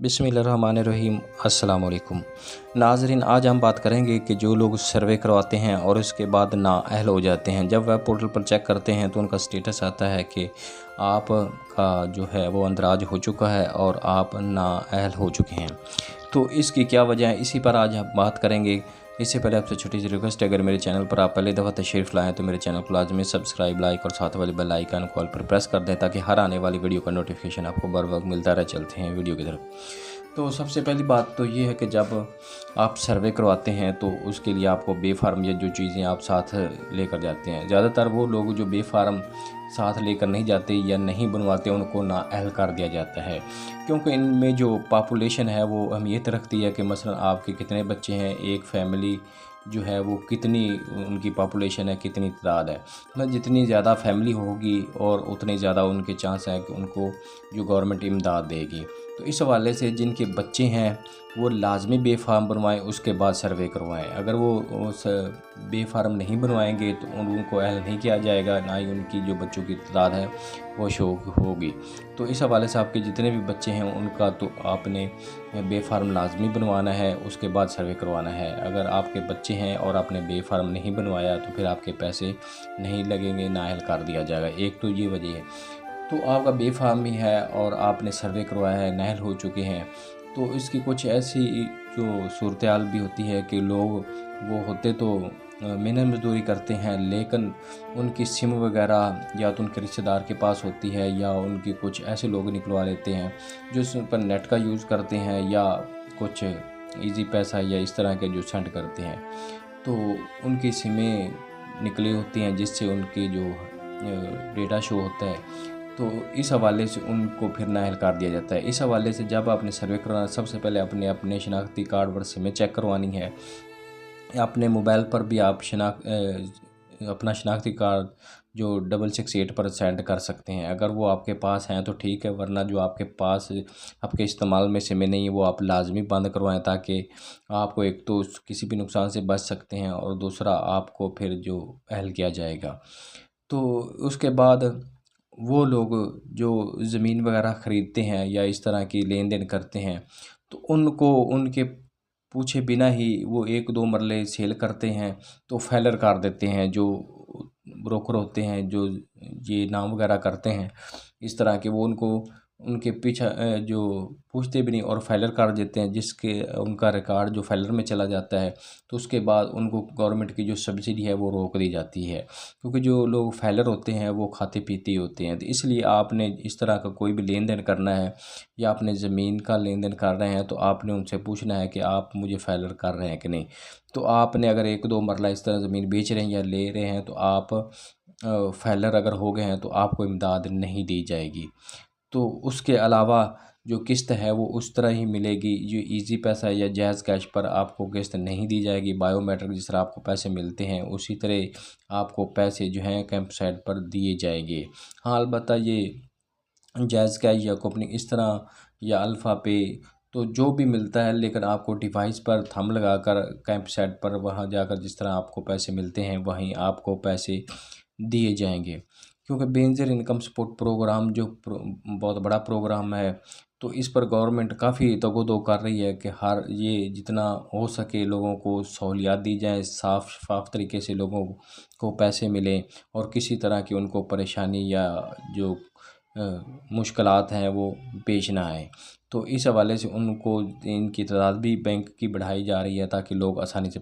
बिस्मिल्लाहिर्रहमानिर्रहीम। अस्सलाम वालेकुम नाज़रीन, आज हम बात करेंगे कि जो लोग सर्वे करवाते हैं और उसके बाद नाअहल हो जाते हैं, जब वेब पोर्टल पर चेक करते हैं तो उनका स्टेटस आता है कि आप का जो है वो अंदराज हो चुका है और आप नाअहल हो चुके हैं। तो इसकी क्या वजह है, इसी पर आज हम बात करेंगे। इससे पहले आपसे छोटी सी रिक्वेस्ट है, अगर मेरे चैनल पर आप पहली दफ़ा तशरीफ़ लाएँ तो मेरे चैनल को लाजमी सब्सक्राइब, लाइक और साथ वाले बेल आइकन को ऑल पर प्रेस कर दें ताकि हर आने वाली वीडियो का नोटिफिकेशन आपको बर वक्त मिलता रहे। चलते हैं वीडियो की तरफ। तो सबसे पहली बात तो ये है कि जब आप सर्वे करवाते हैं तो उसके लिए आपको बेफार्म या जो चीज़ें आप साथ लेकर जाते हैं, ज़्यादातर वो लोग जो बेफार्म साथ लेकर नहीं जाते या नहीं बनवाते उनको नाअहल कर दिया जाता है, क्योंकि इनमें जो पॉपुलेशन है वो अहमियत रखती है कि मसलन आपके कितने बच्चे हैं, एक फैमिली जो है वो कितनी उनकी पॉपुलेशन है, कितनी तादाद है। मतलब जितनी ज़्यादा फैमिली होगी और उतने ज़्यादा उनके चांस हैं कि उनको जो गवर्नमेंट इमदाद देगी। तो इस हवाले से जिनके बच्चे हैं वो लाजमी बेफार्म बनवाएं, उसके बाद सर्वे करवाएं। अगर वो उस बेफार्म नहीं बनवाएंगे तो उनको अहल नहीं किया जाएगा, ना ही उनकी जो बच्चों की तादाद है वो शो होगी। तो इस हवाले से आपके जितने भी बच्चे हैं उनका तो आपने बेफार्म लाजमी बनवाना है, उसके बाद सर्वे करवाना है। अगर आपके बच्चे हैं और आपने बेफार्म नहीं बनवाया तो फिर आपके पैसे नहीं लगेंगे, नाअहल कर दिया जाएगा। एक तो ये वजह है। तो आपका बेफार्म ही है और आपने सर्वे करवाया है, नाअहल हो चुके हैं, तो इसकी कुछ ऐसी जो सूरत-ए-हाल भी होती है कि लोग वो होते तो मेहनत मज़दूरी करते हैं, लेकिन उनकी सिम वगैरह या तो उनके रिश्तेदार के पास होती है या उनके कुछ ऐसे लोग निकलवा लेते हैं जो उस पर नेट का यूज़ करते हैं या कुछ ईज़ी पैसा या इस तरह के जो सेंड करते हैं, तो उनकी सिमें निकली होती हैं जिससे उनकी जो डेटा शो होता है। तो इस हवाले से उनको फिर नाअहल कर दिया जाता है। इस हवाले से जब आपने सर्वे करवाना, सबसे पहले अपने शनाख्ती कार्ड पर सिमें चेक करवानी है। अपने मोबाइल पर भी आप अपना शनाख्ती कार्ड जो 668 पर सेंड कर सकते हैं। अगर वो आपके पास हैं तो ठीक है, वरना जो आपके पास आपके इस्तेमाल में सिमें नहीं है वो आप लाजमी बंद करवाएं, ताकि आपको एक तो किसी भी नुकसान से बच सकते हैं और दूसरा आपको फिर जो अहल किया जाएगा। तो उसके बाद वो लोग जो ज़मीन वगैरह ख़रीदते हैं या इस तरह की लेन देन करते हैं तो उनको उनके पूछे बिना ही वो 1-2 मरले सेल करते हैं, तो फैलर कर देते हैं। जो ब्रोकर होते हैं जो ये नाम वगैरह करते हैं इस तरह के, वो उनको उनके पीछे जो पूछते भी नहीं और फैलर कर देते हैं, जिसके उनका रिकॉर्ड जो फैलर में चला जाता है। तो उसके बाद उनको गवर्नमेंट की जो सब्सिडी है वो रोक दी जाती है, क्योंकि जो लोग फैलर होते हैं वो खाते पीते होते हैं। तो इसलिए आपने इस तरह का कोई भी लेन देन करना है या अपने ज़मीन का लेन देन कर रहे हैं तो आपने उनसे पूछना है कि आप मुझे फैलर कर रहे हैं कि नहीं। तो आपने अगर 1-2 मरला इस तरह ज़मीन बेच रहे हैं या ले रहे हैं तो आप फैलर अगर हो गए हैं तो आपको इमदाद नहीं दी जाएगी। तो उसके अलावा जो किस्त है वो उस तरह ही मिलेगी, जो इजी पैसा या जायज़ कैश पर आपको किस्त नहीं दी जाएगी। बायोमेट्रिक जिस तरह आपको पैसे मिलते हैं उसी तरह आपको पैसे जो हैं कैंप साइट पर दिए जाएंगे। हाँ, अलबत्ता ये जायज़ कैश या कंपनी इस तरह या अल्फ़ा पे तो जो भी मिलता है, लेकिन आपको डिवाइस पर थंब लगाकर कैंप साइट पर वहाँ जाकर जिस तरह आपको पैसे मिलते हैं वहीं आपको पैसे दिए जाएंगे। क्योंकि बेनज़ीर इनकम सपोर्ट प्रोग्राम जो बहुत बड़ा प्रोग्राम है, तो इस पर गवर्नमेंट काफ़ी तगोदो कर रही है कि हर ये जितना हो सके लोगों को सहूलियात दी जाए, साफ़ शफाफ तरीके से लोगों को पैसे मिलें और किसी तरह की उनको परेशानी या जो मुश्किलात हैं वो पेश ना आए। तो इस हवाले से उनको इनकी तादाद भी बैंक की बढ़ाई जा रही है ताकि लोग आसानी से